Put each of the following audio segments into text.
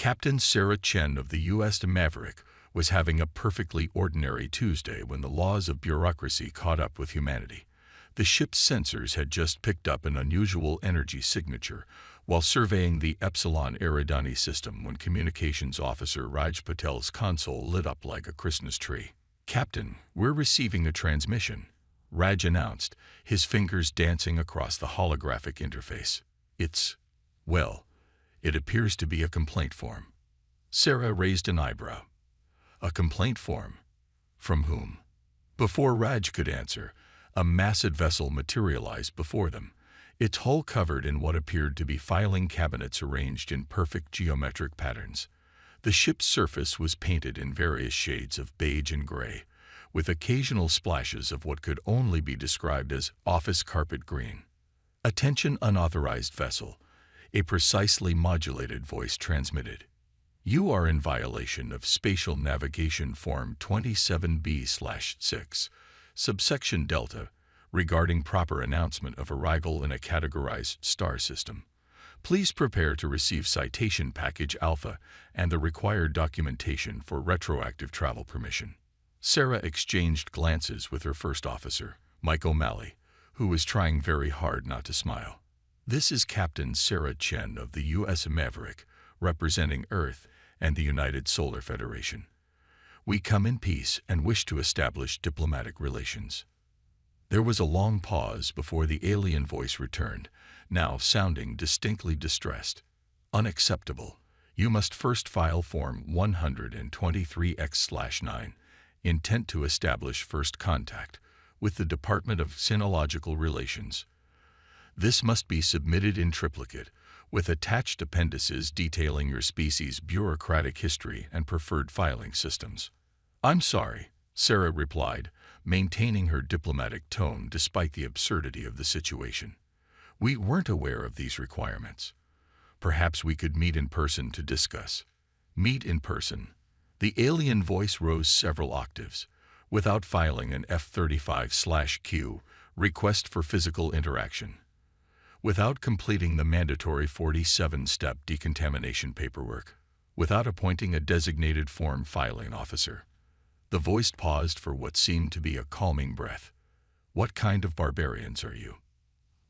Captain Sarah Chen of the U.S. Maverick was having a perfectly ordinary Tuesday when the laws of bureaucracy caught up with humanity. The ship's sensors had just picked up an unusual energy signature while surveying the Epsilon Eridani system when Communications Officer Raj Patel's console lit up like a Christmas tree. "Captain, we're receiving a transmission," Raj announced, his fingers dancing across the holographic interface. Well, it appears to be a complaint form." Sarah raised an eyebrow. "A complaint form? From whom?" Before Raj could answer, a massive vessel materialized before them, its hull covered in what appeared to be filing cabinets arranged in perfect geometric patterns. The ship's surface was painted in various shades of beige and gray, with occasional splashes of what could only be described as office carpet green. "Attention, unauthorized vessel," a precisely modulated voice transmitted. "You are in violation of Spatial Navigation Form 27B/6, subsection Delta, regarding proper announcement of arrival in a categorized star system. Please prepare to receive Citation Package Alpha and the required documentation for retroactive travel permission." Sarah exchanged glances with her first officer, Mike O'Malley, who was trying very hard not to smile. "This is Captain Sarah Chen of the U.S. Maverick, representing Earth and the United Solar Federation. We come in peace and wish to establish diplomatic relations." There was a long pause before the alien voice returned, now sounding distinctly distressed. "Unacceptable. You must first file Form 123X/9, intent to establish first contact, with the Department of Sinological Relations. This must be submitted in triplicate, with attached appendices detailing your species' bureaucratic history and preferred filing systems." "I'm sorry," Sarah replied, maintaining her diplomatic tone despite the absurdity of the situation. "We weren't aware of these requirements. Perhaps we could meet in person to discuss." "Meet in person." The alien voice rose several octaves. "Without filing an F-35/Q, request for physical interaction. Without completing the mandatory 47-step decontamination paperwork. Without appointing a designated form filing officer." The voice paused for what seemed to be a calming breath. "What kind of barbarians are you?"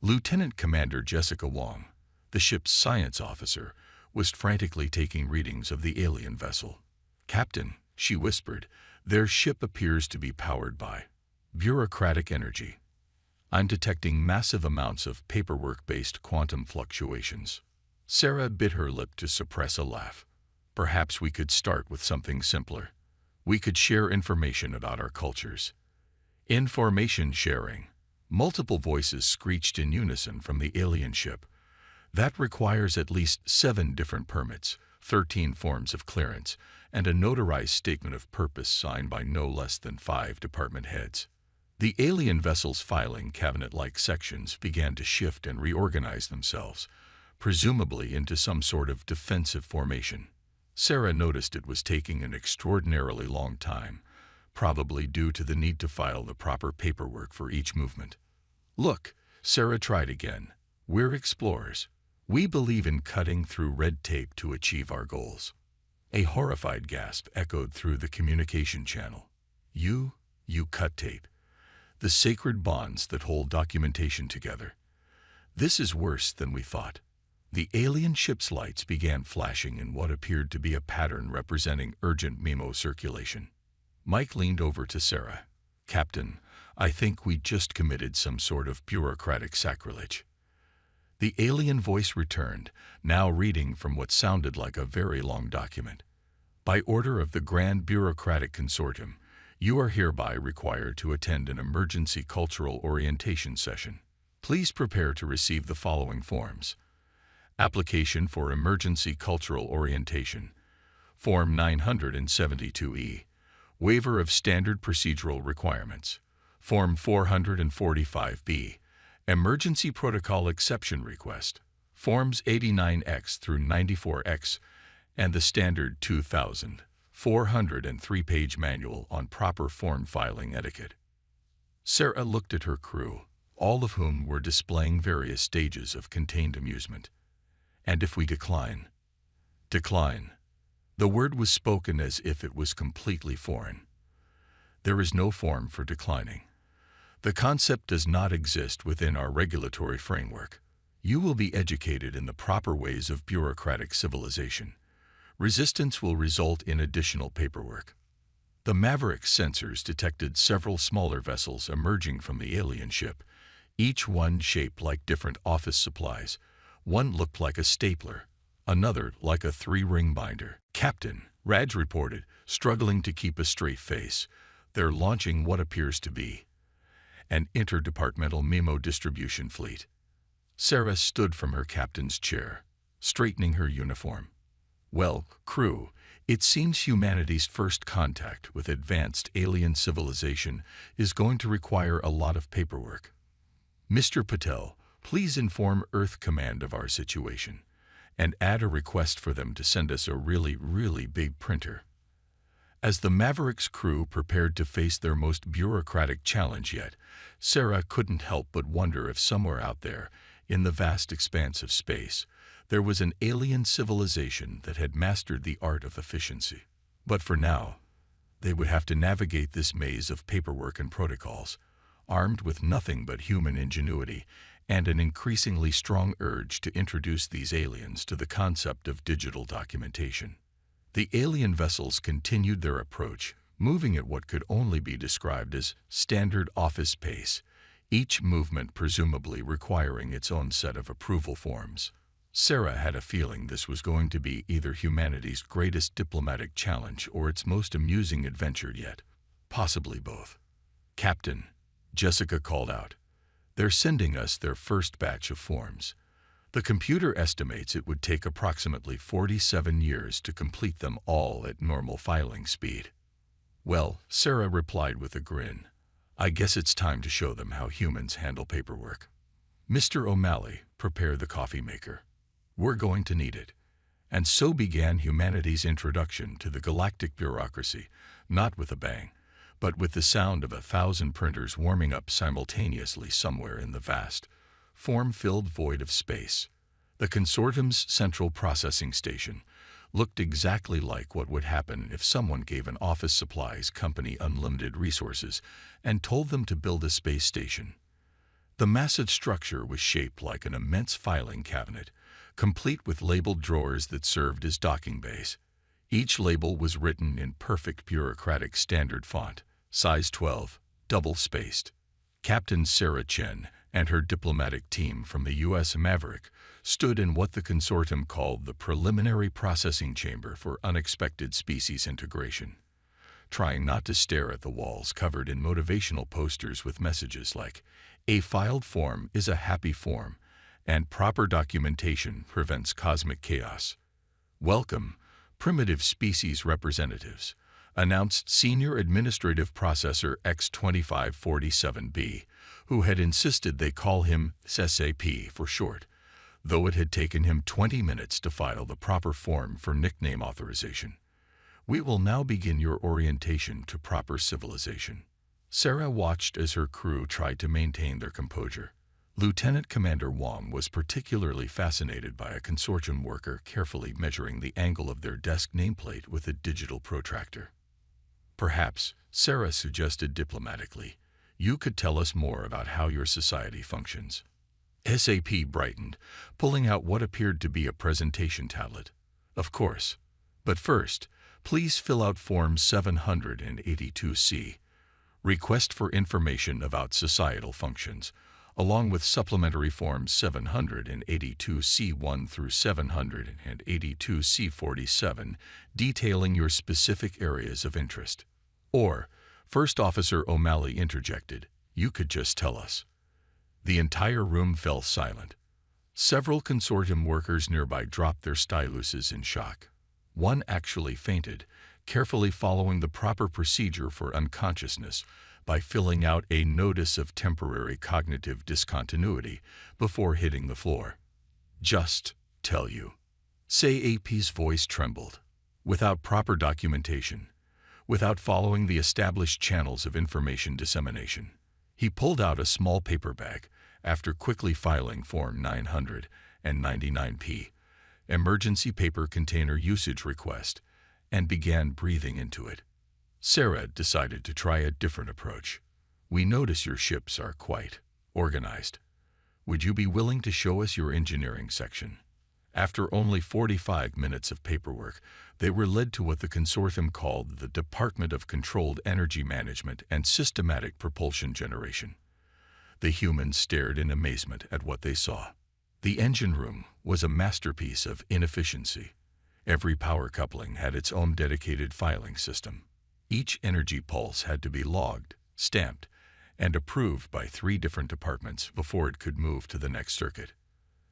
Lieutenant Commander Jessica Wong, the ship's science officer, was frantically taking readings of the alien vessel. "Captain," she whispered, "their ship appears to be powered by bureaucratic energy. I'm detecting massive amounts of paperwork-based quantum fluctuations." Sarah bit her lip to suppress a laugh. "Perhaps we could start with something simpler. We could share information about our cultures." "Information sharing." Multiple voices screeched in unison from the alien ship. "That requires at least 7 different permits, 13 forms of clearance, and a notarized statement of purpose signed by no less than 5 department heads." The alien vessel's filing cabinet-like sections began to shift and reorganize themselves, presumably into some sort of defensive formation. Sarah noticed it was taking an extraordinarily long time, probably due to the need to file the proper paperwork for each movement. "Look," Sarah tried again, "we're explorers. We believe in cutting through red tape to achieve our goals." A horrified gasp echoed through the communication channel. You cut tape. The sacred bonds that hold documentation together. This is worse than we thought." The alien ship's lights began flashing in what appeared to be a pattern representing urgent memo circulation. Mike leaned over to Sarah. "Captain, I think we just committed some sort of bureaucratic sacrilege." The alien voice returned, now reading from what sounded like a very long document. "By order of the Grand Bureaucratic Consortium, you are hereby required to attend an emergency cultural orientation session. Please prepare to receive the following forms. Application for Emergency Cultural Orientation, Form 972E, Waiver of Standard Procedural Requirements, Form 445B, Emergency Protocol Exception Request, Forms 89X through 94X, and the standard 2,403-page manual on proper form filing etiquette." Sarah looked at her crew, all of whom were displaying various stages of contained amusement. "And if we decline?" "Decline," The word was spoken as if it was completely foreign. There is no form for declining. The concept does not exist within our regulatory framework. You will be educated in the proper ways of bureaucratic civilization. Resistance will result in additional paperwork. The Maverick's sensors detected several smaller vessels emerging from the alien ship, each one shaped like different office supplies. One looked like a stapler, another like a 3-ring binder. "Captain," Raj reported, struggling to keep a straight face, "they're launching what appears to be an interdepartmental memo distribution fleet." Sarah stood from her captain's chair, straightening her uniform. "Well, crew, it seems humanity's first contact with advanced alien civilization is going to require a lot of paperwork. Mr. Patel, please inform Earth Command of our situation, and add a request for them to send us a really big printer." As the Maverick's crew prepared to face their most bureaucratic challenge yet, Sarah couldn't help but wonder if somewhere out there, in the vast expanse of space, there was an alien civilization that had mastered the art of efficiency. But for now, they would have to navigate this maze of paperwork and protocols, armed with nothing but human ingenuity and an increasingly strong urge to introduce these aliens to the concept of digital documentation. The alien vessels continued their approach, moving at what could only be described as standard office pace, each movement presumably requiring its own set of approval forms. Sarah had a feeling this was going to be either humanity's greatest diplomatic challenge or its most amusing adventure yet, possibly both. "Captain," Jessica called out, "they're sending us their first batch of forms. The computer estimates it would take approximately 47 years to complete them all at normal filing speed." "Well," Sarah replied with a grin, "I guess it's time to show them how humans handle paperwork. Mr. O'Malley, prepare the coffee maker. We're going to need it." And so began humanity's introduction to the galactic bureaucracy, not with a bang, but with the sound of 1,000 printers warming up simultaneously somewhere in the vast, form-filled void of space. The consortium's central processing station looked exactly like what would happen if someone gave an office supplies company unlimited resources and told them to build a space station. The massive structure was shaped like an immense filing cabinet, complete with labeled drawers that served as docking bays. Each label was written in perfect bureaucratic standard font, size 12, double-spaced. Captain Sarah Chen and her diplomatic team from the U.S. Maverick stood in what the consortium called the preliminary processing chamber for unexpected species integration, trying not to stare at the walls covered in motivational posters with messages like, "A filed form is a happy form," and "Proper documentation prevents cosmic chaos." "Welcome, primitive species representatives," announced Senior Administrative Processor X2547B, who had insisted they call him SAP for short, though it had taken him 20 minutes to file the proper form for nickname authorization. "We will now begin your orientation to proper civilization." Sarah watched as her crew tried to maintain their composure. Lieutenant Commander Wong was particularly fascinated by a consortium worker carefully measuring the angle of their desk nameplate with a digital protractor. "Perhaps," Sarah suggested diplomatically, "you could tell us more about how your society functions." SAP brightened, pulling out what appeared to be a presentation tablet. "Of course. But first, please fill out Form 782C, Request for Information about Societal Functions, along with supplementary Forms 782C1 through 782C47, detailing your specific areas of interest." Or, First Officer O'Malley interjected, "You could just tell us." The entire room fell silent. Several consortium workers nearby dropped their styluses in shock. One actually fainted, carefully following the proper procedure for unconsciousness by filling out a notice of temporary cognitive discontinuity before hitting the floor. "Just tell you." SAP's voice trembled. "Without proper documentation, without following the established channels of information dissemination." He pulled out a small paper bag after quickly filing Form 999P, Emergency Paper Container Usage Request, and began breathing into it. Sarah decided to try a different approach. "We notice your ships are quite organized. Would you be willing to show us your engineering section?" After only 45 minutes of paperwork, they were led to what the consortium called the Department of Controlled Energy Management and Systematic Propulsion Generation. The humans stared in amazement at what they saw. The engine room was a masterpiece of inefficiency. Every power coupling had its own dedicated filing system. Each energy pulse had to be logged, stamped, and approved by 3 different departments before it could move to the next circuit.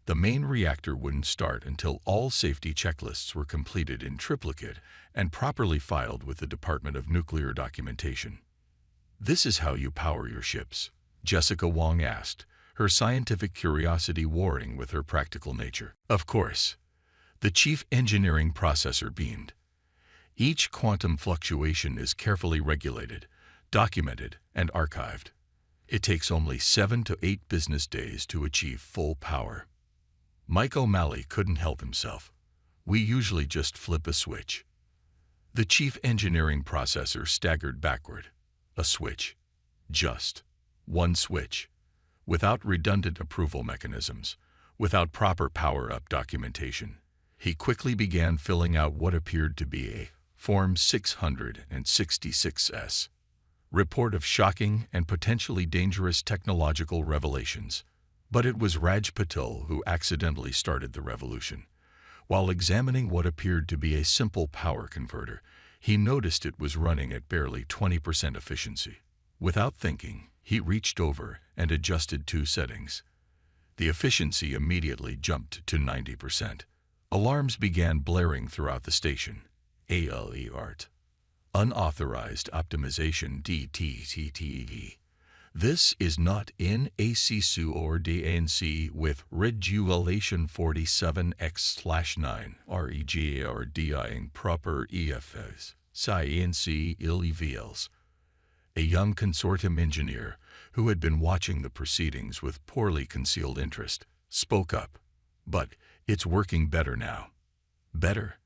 The main reactor wouldn't start until all safety checklists were completed in triplicate and properly filed with the Department of Nuclear Documentation. "This is how you power your ships?" Jessica Wong asked, her scientific curiosity warring with her practical nature. "Of course." The chief engineering processor beamed. "Each quantum fluctuation is carefully regulated, documented, and archived. It takes only 7 to 8 business days to achieve full power." Mike O'Malley couldn't help himself. "We usually just flip a switch." The chief engineering processor staggered backward. A switch. Just one switch. Without redundant approval mechanisms, without proper power-up documentation. He quickly began filling out what appeared to be a Form 666S. Report of shocking and potentially dangerous technological revelations. But it was Raj Patil who accidentally started the revolution. While examining what appeared to be a simple power converter, he noticed it was running at barely 20% efficiency. Without thinking, he reached over and adjusted 2 settings. The efficiency immediately jumped to 90%. Alarms began blaring throughout the station. ALERT. Unauthorized optimization DTTTE. This is not in ACSU or DANC with regulation 47X/9 regarding proper EFS. Science illegals. A young consortium engineer, who had been watching the proceedings with poorly concealed interest, spoke up. "But it's working better now." "Better?"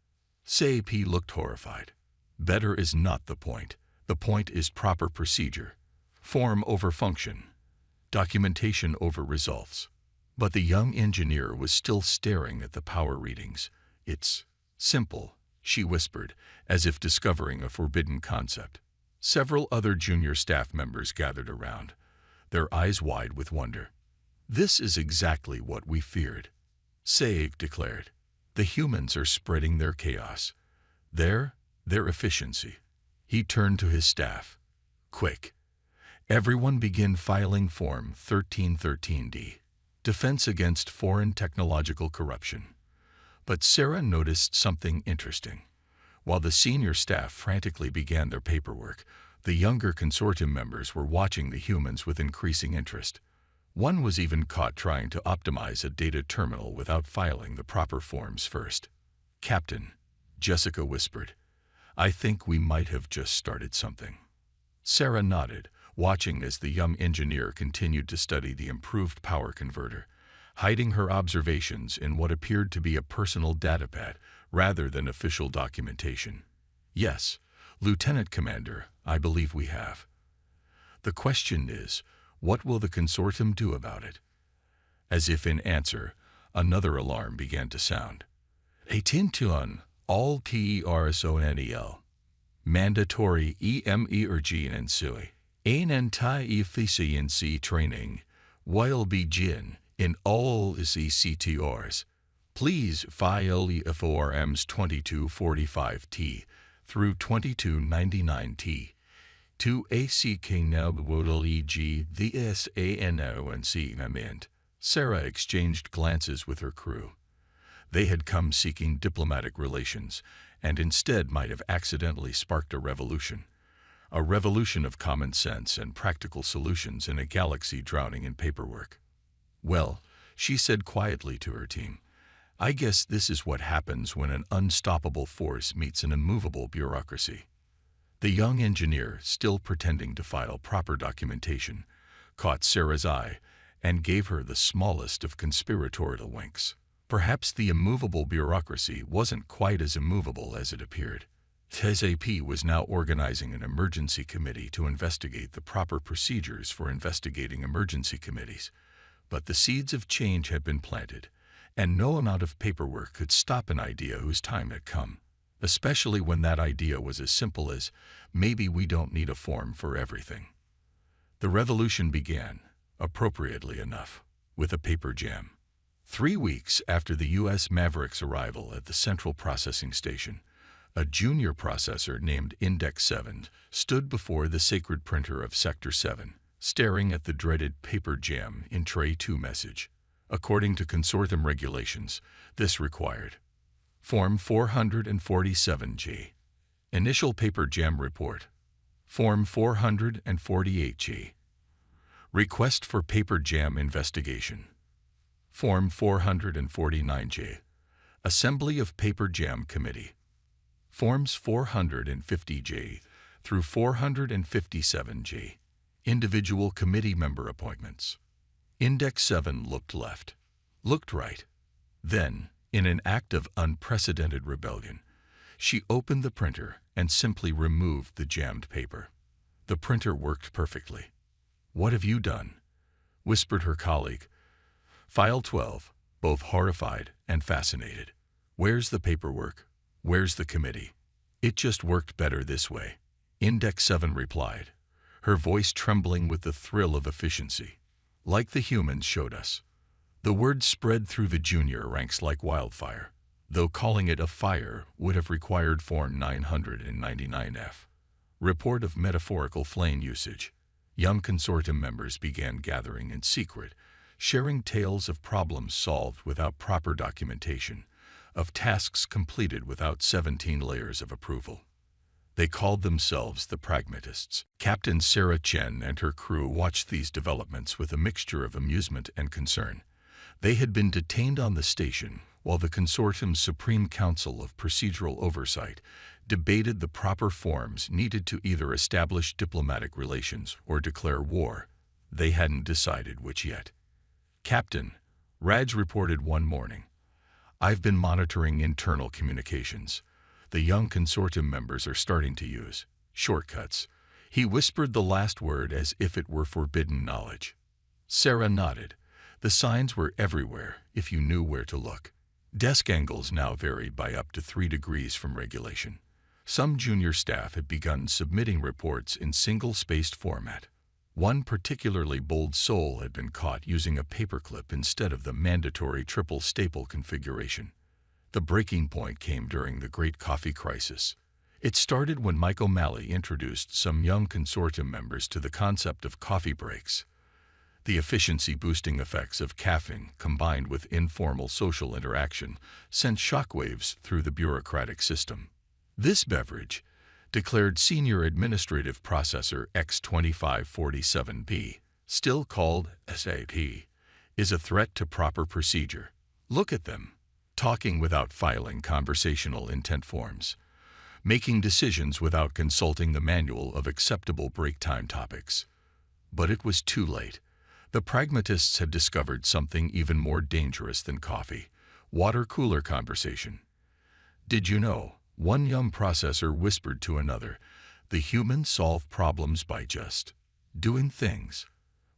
CAP looked horrified. "Better is not the point. The point is proper procedure. Form over function. Documentation over results." But the young engineer was still staring at the power readings. "It's simple," she whispered, as if discovering a forbidden concept. Several other junior staff members gathered around, their eyes wide with wonder. "This is exactly what we feared," Save declared. "The humans are spreading their chaos. Their efficiency." He turned to his staff. "Quick. Everyone begin filing Form 1313D. Defense against foreign technological corruption." But Sarah noticed something interesting. While the senior staff frantically began their paperwork, the younger consortium members were watching the humans with increasing interest. One was even caught trying to optimize a data terminal without filing the proper forms first. "Captain," Jessica whispered, "I think we might have just started something." Sarah nodded, watching as the young engineer continued to study the improved power converter, hiding her observations in what appeared to be a personal datapad rather than official documentation. "Yes, Lieutenant Commander, I believe we have. The question is, what will the consortium do about it?" As if in answer, another alarm began to sound. "Attention, all personnel. Mandatory emergency and anti-efficiency training will begin in all CTRs. Please file forms 2245T through 2299T to ACKNEG the SANONC. Sarah exchanged glances with her crew. They had come seeking diplomatic relations, and instead might have accidentally sparked a revolution of common sense and practical solutions in a galaxy drowning in paperwork. "Well," she said quietly to her team, "I guess this is what happens when an unstoppable force meets an immovable bureaucracy." The young engineer, still pretending to file proper documentation, caught Sarah's eye and gave her the smallest of conspiratorial winks. Perhaps the immovable bureaucracy wasn't quite as immovable as it appeared. SAP was now organizing an emergency committee to investigate the proper procedures for investigating emergency committees. But the seeds of change had been planted, and no amount of paperwork could stop an idea whose time had come, especially when that idea was as simple as, maybe we don't need a form for everything. The revolution began, appropriately enough, with a paper jam. 3 weeks after the U.S. Maverick's arrival at the Central Processing Station, a junior processor named Index 7 stood before the sacred printer of Sector 7, staring at the dreaded paper jam in Tray 2 message. According to consortium regulations, this required Form 447G, Initial Paper Jam Report, Form 448G, Request for Paper Jam Investigation, Form 449J, Assembly of Paper Jam Committee, Forms 450J through 457J, Individual Committee Member Appointments. Index 7 looked left, looked right. Then, in an act of unprecedented rebellion, she opened the printer and simply removed the jammed paper. The printer worked perfectly. "What have you done?" whispered her colleague. File 12, both horrified and fascinated. "Where's the paperwork? Where's the committee? It just worked better this way," Index 7 replied, her voice trembling with the thrill of efficiency. "Like the humans showed us." The word spread through the junior ranks like wildfire, though calling it a fire would have required Form 999F. Report of metaphorical flame usage. Young consortium members began gathering in secret, sharing tales of problems solved without proper documentation, of tasks completed without 17 layers of approval. They called themselves the Pragmatists. Captain Sarah Chen and her crew watched these developments with a mixture of amusement and concern. They had been detained on the station while the consortium's Supreme Council of Procedural Oversight debated the proper forms needed to either establish diplomatic relations or declare war. They hadn't decided which yet. "Captain," Raj reported one morning, "I've been monitoring internal communications. The young consortium members are starting to use shortcuts." He whispered the last word as if it were forbidden knowledge. Sarah nodded. The signs were everywhere if you knew where to look. Desk angles now varied by up to 3 degrees from regulation. Some junior staff had begun submitting reports in single-spaced format. One particularly bold soul had been caught using a paperclip instead of the mandatory triple staple configuration. The breaking point came during the Great Coffee Crisis. It started when Mike O'Malley introduced some young consortium members to the concept of coffee breaks. The efficiency-boosting effects of caffeine, combined with informal social interaction, sent shockwaves through the bureaucratic system. This beverage, declared Senior Administrative Processor X2547B, still called SAP, is a threat to proper procedure. Look at them, talking without filing conversational intent forms, making decisions without consulting the manual of acceptable break time topics. But it was too late. The pragmatists had discovered something even more dangerous than coffee: water cooler conversation. "Did you know?" one young processor whispered to another, "the humans solve problems by just doing things,"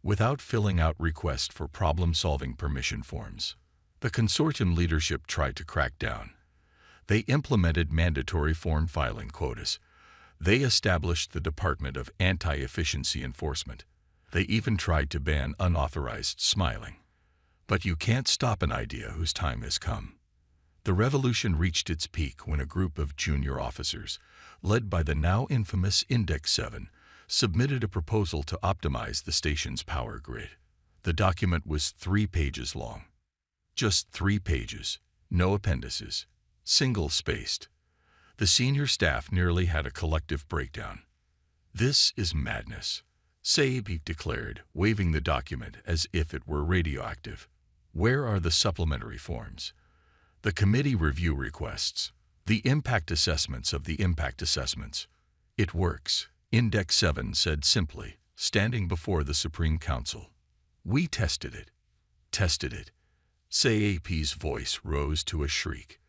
without filling out requests for problem-solving permission forms. The consortium leadership tried to crack down. They implemented mandatory form filing quotas. They established the Department of Anti-Efficiency Enforcement. They even tried to ban unauthorized smiling. But you can't stop an idea whose time has come. The revolution reached its peak when a group of junior officers, led by the now infamous Index 7, submitted a proposal to optimize the station's power grid. The document was 3 pages long. Just 3 pages, no appendices, single-spaced. The senior staff nearly had a collective breakdown. "This is madness," Saib declared, waving the document as if it were radioactive. "Where are the supplementary forms? The committee review requests? The impact assessments of the impact assessments?" "It works," Index 7 said simply, standing before the Supreme Council. "We tested it." "Tested it." SAP's voice rose to a shriek.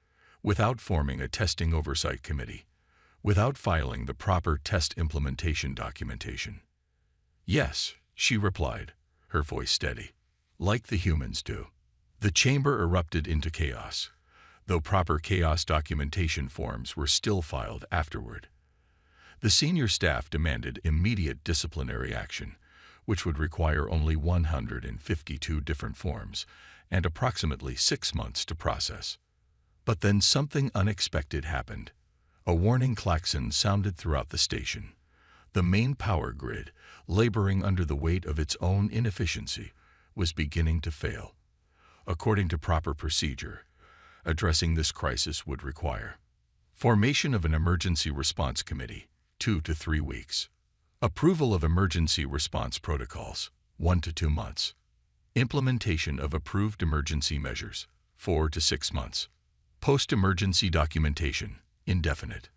"Without forming a testing oversight committee. without filing the proper test implementation documentation. Yes, she replied, her voice steady, like the humans do. The chamber erupted into chaos, though proper chaos documentation forms were still filed afterward. The senior staff demanded immediate disciplinary action, which would require only 152 different forms and approximately 6 months to process. But then something unexpected happened. A warning klaxon sounded throughout the station. The main power grid, laboring under the weight of its own inefficiency, was beginning to fail. According to proper procedure, addressing this crisis would require formation of an emergency response committee, 2 to 3 weeks. Approval of emergency response protocols, 1 to 2 months. Implementation of approved emergency measures, 4 to 6 months. Post-emergency documentation, indefinite.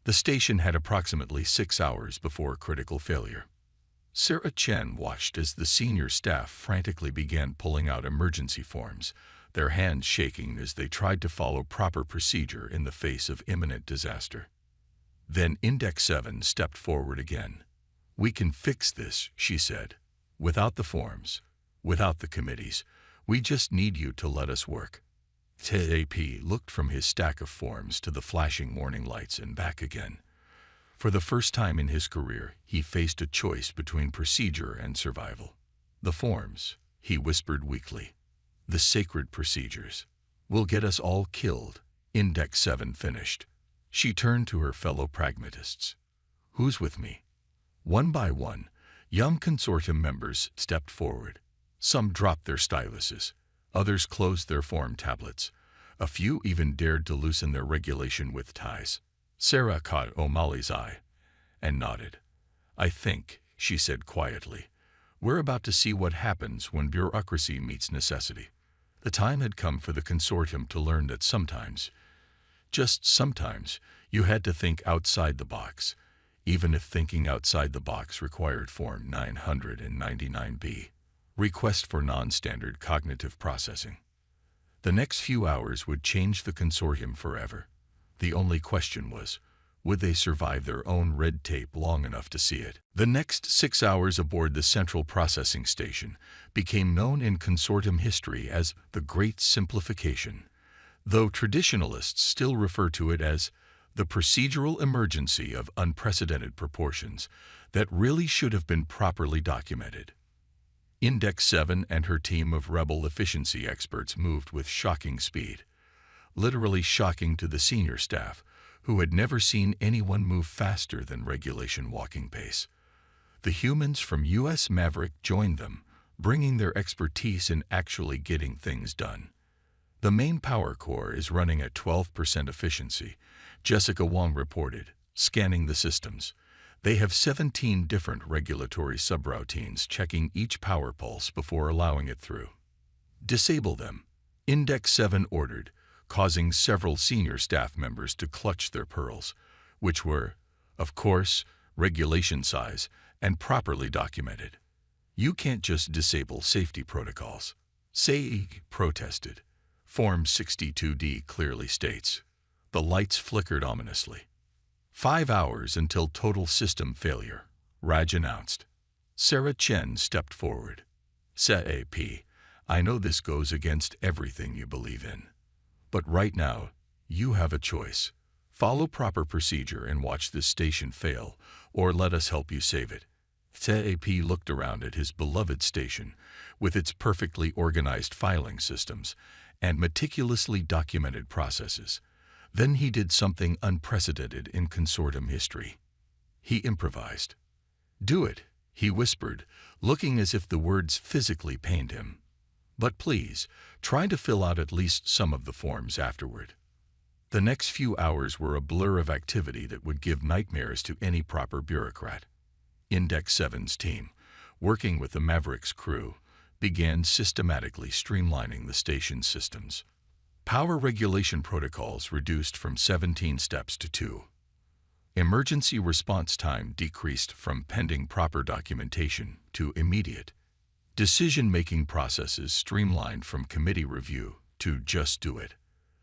The station had approximately 6 hours before critical failure. Sarah Chen watched as the senior staff frantically began pulling out emergency forms, their hands shaking as they tried to follow proper procedure in the face of imminent disaster. Then Index 7 stepped forward again. "We can fix this," she said. "Without the forms, without the committees, we just need you to let us work." TAP looked from his stack of forms to the flashing warning lights and back again. For the first time in his career, he faced a choice between procedure and survival. "The forms," he whispered weakly. "The sacred procedures. Will get us all killed," Index 7 finished. She turned to her fellow pragmatists. "Who's with me?" One by one, young consortium members stepped forward. Some dropped their styluses. Others closed their form tablets. A few even dared to loosen their regulation with ties. Sarah caught O'Malley's eye and nodded. "I think," she said quietly, "we're about to see what happens when bureaucracy meets necessity." The time had come for the consortium to learn that sometimes, just sometimes, you had to think outside the box, even if thinking outside the box required Form 999B, Request for Non-Standard Cognitive Processing. The next few hours would change the consortium forever. The only question was, would they survive their own red tape long enough to see it? The next 6 hours aboard the Central Processing Station became known in consortium history as the Great Simplification, though traditionalists still refer to it as the procedural emergency of unprecedented proportions that really should have been properly documented. Index 7 and her team of rebel efficiency experts moved with shocking speed, literally shocking to the senior staff, who had never seen anyone move faster than regulation walking pace. The humans from U.S. Maverick joined them, bringing their expertise in actually getting things done. "The main power core is running at 12% efficiency," Jessica Wong reported, scanning the systems. "They have 17 different regulatory subroutines checking each power pulse before allowing it through." "Disable them," Index 7 ordered, causing several senior staff members to clutch their pearls, which were, of course, regulation size and properly documented. "You can't just disable safety protocols." SAE protested. Form 62D clearly states. The lights flickered ominously. 5 hours until total system failure, Raj announced. Sarah Chen stepped forward. "SAP, I know this goes against everything you believe in. But right now, you have a choice. Follow proper procedure and watch this station fail, or let us help you save it." SAP looked around at his beloved station, with its perfectly organized filing systems and meticulously documented processes. Then he did something unprecedented in consortium history. He improvised. "Do it," he whispered, looking as if the words physically pained him. "But please, try to fill out at least some of the forms afterward." The next few hours were a blur of activity that would give nightmares to any proper bureaucrat. Index 7's team, working with the Maverick's crew, began systematically streamlining the station's systems. Power regulation protocols reduced from 17 steps to 2. Emergency response time decreased from pending proper documentation to immediate. Decision-making processes streamlined from committee review to just do it.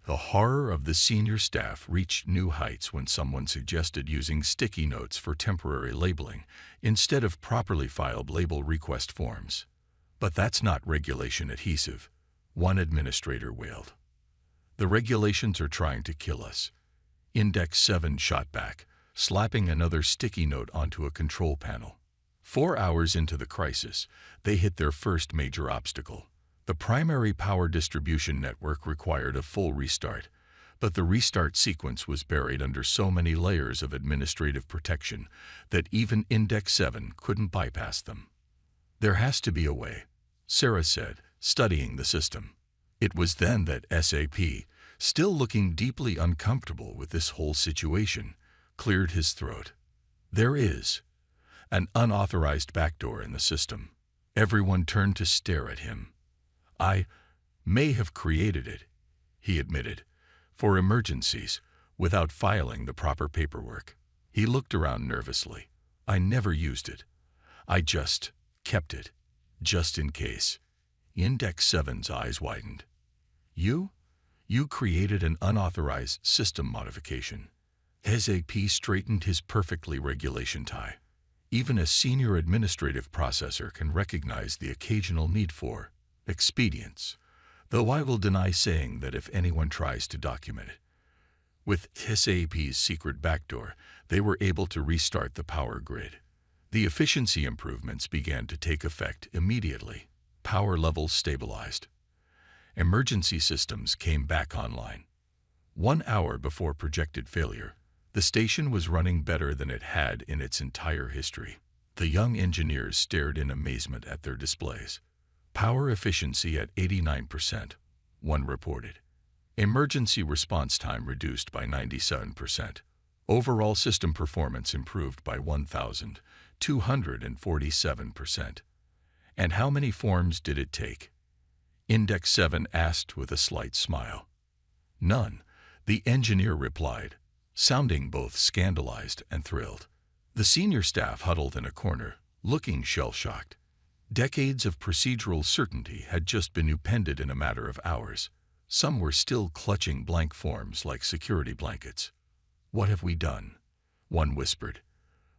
The horror of the senior staff reached new heights when someone suggested using sticky notes for temporary labeling instead of properly filed label request forms. "But that's not regulation adhesive," one administrator wailed. "The regulations are trying to kill us." Index 7 shot back, slapping another sticky note onto a control panel. 4 hours into the crisis, they hit their first major obstacle. The primary power distribution network required a full restart, but the restart sequence was buried under so many layers of administrative protection that even Index 7 couldn't bypass them. "There has to be a way," Sarah said, studying the system. It was then that SAP, still looking deeply uncomfortable with this whole situation, cleared his throat. "There is an unauthorized backdoor in the system." Everyone turned to stare at him. "I may have created it," he admitted, "for emergencies, without filing the proper paperwork." He looked around nervously. "I never used it. I just kept it, just in case." Index 7's eyes widened. You created an unauthorized system modification." SAP straightened his perfectly regulation tie. Even a senior administrative processor can recognize the occasional need for expedience, though I will deny saying that if anyone tries to document it. With SAP's secret backdoor, they were able to restart the power grid. The efficiency improvements began to take effect immediately. Power levels stabilized. Emergency systems came back online. 1 hour before projected failure, the station was running better than it had in its entire history. The young engineers stared in amazement at their displays. "Power efficiency at 89%, one reported. Emergency response time reduced by 97%. Overall system performance improved by 1,247%. And how many forms did it take?" Index 7 asked with a slight smile. "None," the engineer replied, sounding both scandalized and thrilled. The senior staff huddled in a corner, looking shell-shocked. Decades of procedural certainty had just been upended in a matter of hours. Some were still clutching blank forms like security blankets. "What have we done?" one whispered.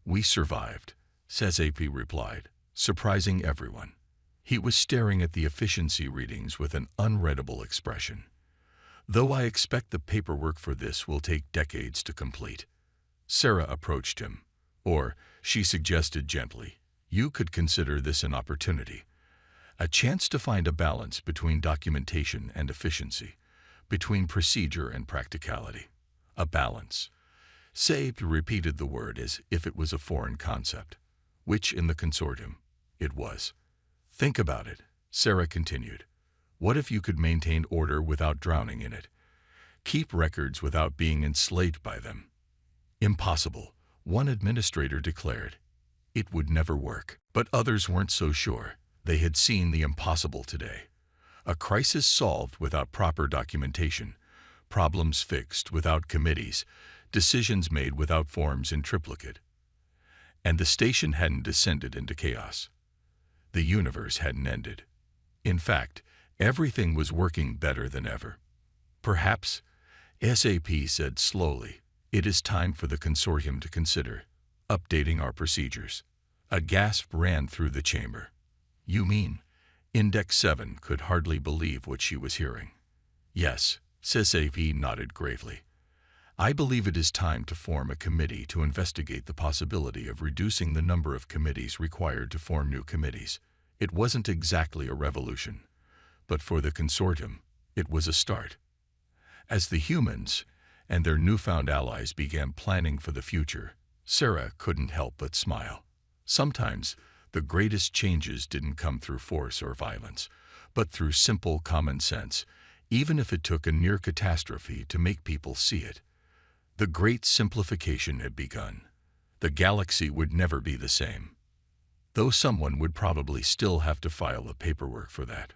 "We survived," SAP replied, surprising everyone. He was staring at the efficiency readings with an unreadable expression. "Though I expect the paperwork for this will take decades to complete." Sarah approached him. "Or," she suggested gently, "you could consider this an opportunity. A chance to find a balance between documentation and efficiency, between procedure and practicality. A balance." SAP repeated the word as if it was a foreign concept, which in the consortium, it was. "Think about it," Sarah continued. "What if you could maintain order without drowning in it? Keep records without being enslaved by them?" "Impossible," one administrator declared. It would never work. But others weren't so sure. They had seen the impossible today. A crisis solved without proper documentation, problems fixed without committees, decisions made without forms in triplicate. And the station hadn't descended into chaos. The universe hadn't ended. In fact, everything was working better than ever. "Perhaps," SAP said slowly, "it is time for the consortium to consider updating our procedures." A gasp ran through the chamber. "You mean?" Index 7 could hardly believe what she was hearing. "Yes," SAP nodded gravely. "I believe it is time to form a committee to investigate the possibility of reducing the number of committees required to form new committees." It wasn't exactly a revolution, but for the consortium, it was a start. As the humans and their newfound allies began planning for the future, Sarah couldn't help but smile. Sometimes, the greatest changes didn't come through force or violence, but through simple common sense, even if it took a near catastrophe to make people see it. The great simplification had begun. The galaxy would never be the same, though someone would probably still have to file the paperwork for that.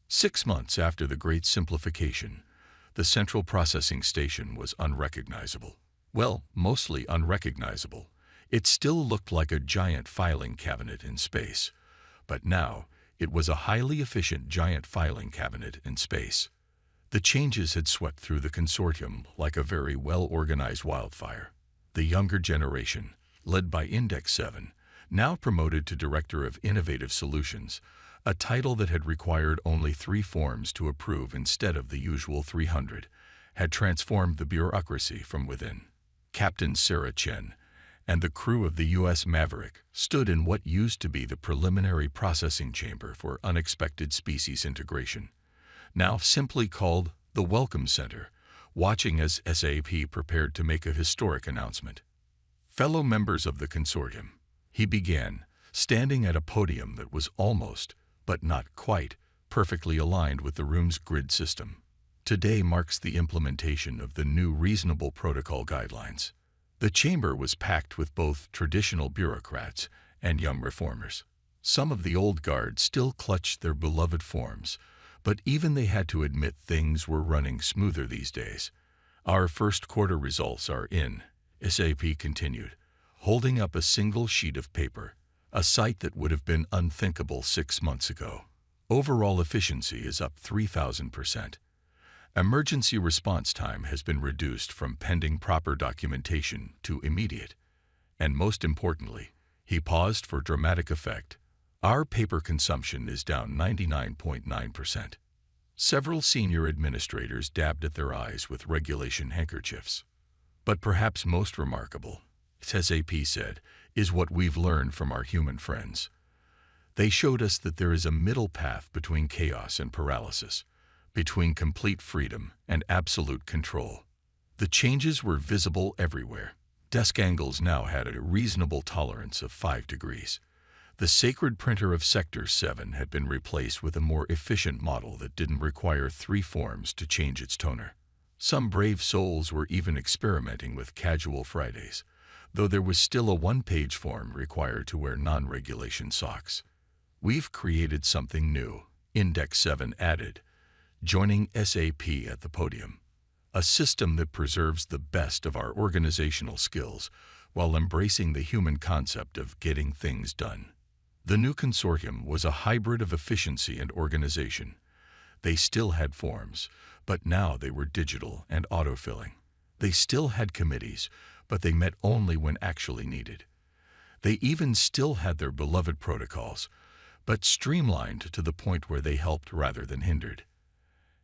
6 months after the great simplification, the central processing station was unrecognizable. Well, mostly unrecognizable. It still looked like a giant filing cabinet in space, but now it was a highly efficient giant filing cabinet in space. The changes had swept through the consortium like a very well-organized wildfire. The younger generation, led by Index 7, now promoted to Director of Innovative Solutions, a title that had required only 3 forms to approve instead of the usual 300, had transformed the bureaucracy from within. Captain Sarah Chen and the crew of the U.S. Maverick stood in what used to be the preliminary processing chamber for unexpected species integration, now simply called the Welcome Center, watching as SAP prepared to make a historic announcement. Fellow members of the consortium, he began, standing at a podium that was almost, but not quite, perfectly aligned with the room's grid system. Today marks the implementation of the new Reasonable Protocol guidelines. The chamber was packed with both traditional bureaucrats and young reformers. Some of the old guard still clutched their beloved forms, but even they had to admit things were running smoother these days. Our first quarter results are in, SAP continued, holding up a single sheet of paper, a sight that would have been unthinkable 6 months ago. Overall efficiency is up 3,000%. Emergency response time has been reduced from pending proper documentation to immediate. And most importantly, he paused for dramatic effect. Our paper consumption is down 99.9%. Several senior administrators dabbed at their eyes with regulation handkerchiefs. But perhaps most remarkable, SAP said, is what we've learned from our human friends. They showed us that there is a middle path between chaos and paralysis, between complete freedom and absolute control. The changes were visible everywhere. Desk angles now had a reasonable tolerance of 5 degrees. The sacred printer of Sector 7 had been replaced with a more efficient model that didn't require 3 forms to change its toner. Some brave souls were even experimenting with casual Fridays, though there was still a 1-page form required to wear non-regulation socks. We've created something new, Index 7 added, joining SAP at the podium. A system that preserves the best of our organizational skills while embracing the human concept of getting things done. The new consortium was a hybrid of efficiency and organization. They still had forms, but now they were digital and autofilling. They still had committees, but they met only when actually needed. They even still had their beloved protocols, but streamlined to the point where they helped rather than hindered.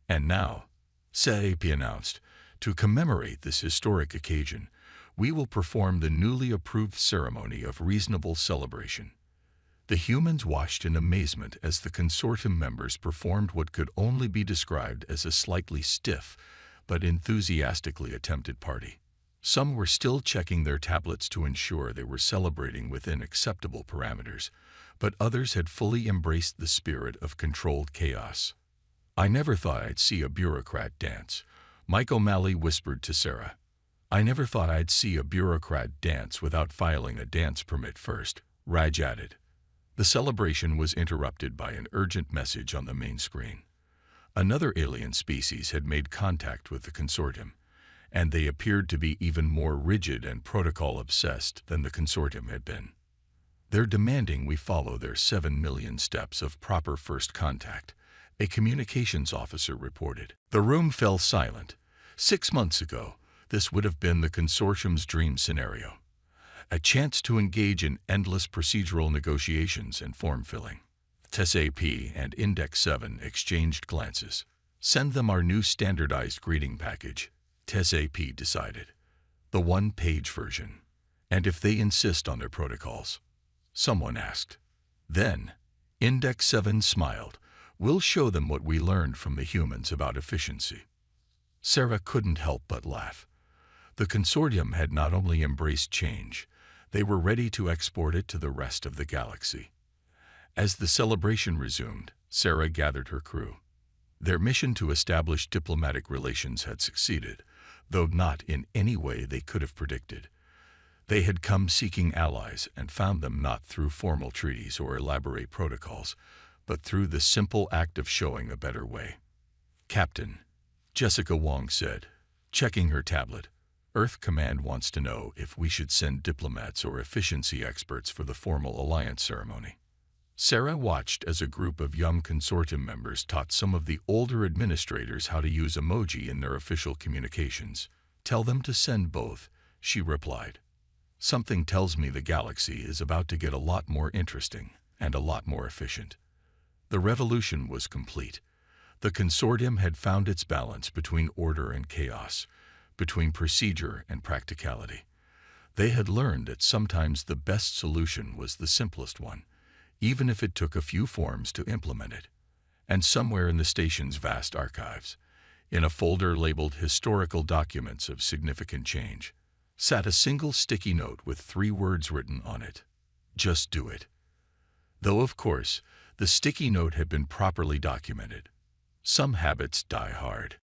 And now, SAP announced, to commemorate this historic occasion, we will perform the newly approved ceremony of reasonable celebration. The humans watched in amazement as the consortium members performed what could only be described as a slightly stiff but enthusiastically attempted party. Some were still checking their tablets to ensure they were celebrating within acceptable parameters, but others had fully embraced the spirit of controlled chaos. "I never thought I'd see a bureaucrat dance," Mike O'Malley whispered to Sarah. "I never thought I'd see a bureaucrat dance without filing a dance permit first," Raj added. The celebration was interrupted by an urgent message on the main screen. Another alien species had made contact with the consortium, and they appeared to be even more rigid and protocol-obsessed than the consortium had been. "They're demanding we follow their 7 million steps of proper first contact," a communications officer reported. The room fell silent. 6 months ago, this would have been the consortium's dream scenario. A chance to engage in endless procedural negotiations and form-filling. SAP and Index 7 exchanged glances. "Send them our new standardized greeting package," SAP decided. "The 1-page version. And if they insist on their protocols," someone asked. Then, Index 7 smiled. "We'll show them what we learned from the humans about efficiency." Sarah couldn't help but laugh. The consortium had not only embraced change, they were ready to export it to the rest of the galaxy. As the celebration resumed, Sarah gathered her crew. Their mission to establish diplomatic relations had succeeded, though not in any way they could have predicted. They had come seeking allies and found them not through formal treaties or elaborate protocols, but through the simple act of showing a better way. "Captain," Jessica Wong said, checking her tablet, "Earth Command wants to know if we should send diplomats or efficiency experts for the formal alliance ceremony." Sarah watched as a group of young consortium members taught some of the older administrators how to use emoji in their official communications. "Tell them to send both," she replied. "Something tells me the galaxy is about to get a lot more interesting and a lot more efficient." The revolution was complete. The consortium had found its balance between order and chaos, between procedure and practicality. They had learned that sometimes the best solution was the simplest one, even if it took a few forms to implement it. And somewhere in the station's vast archives, in a folder labeled Historical Documents of Significant Change, sat a single sticky note with 3 words written on it: "Just do it." Though, of course, the sticky note had been properly documented. Some habits die hard.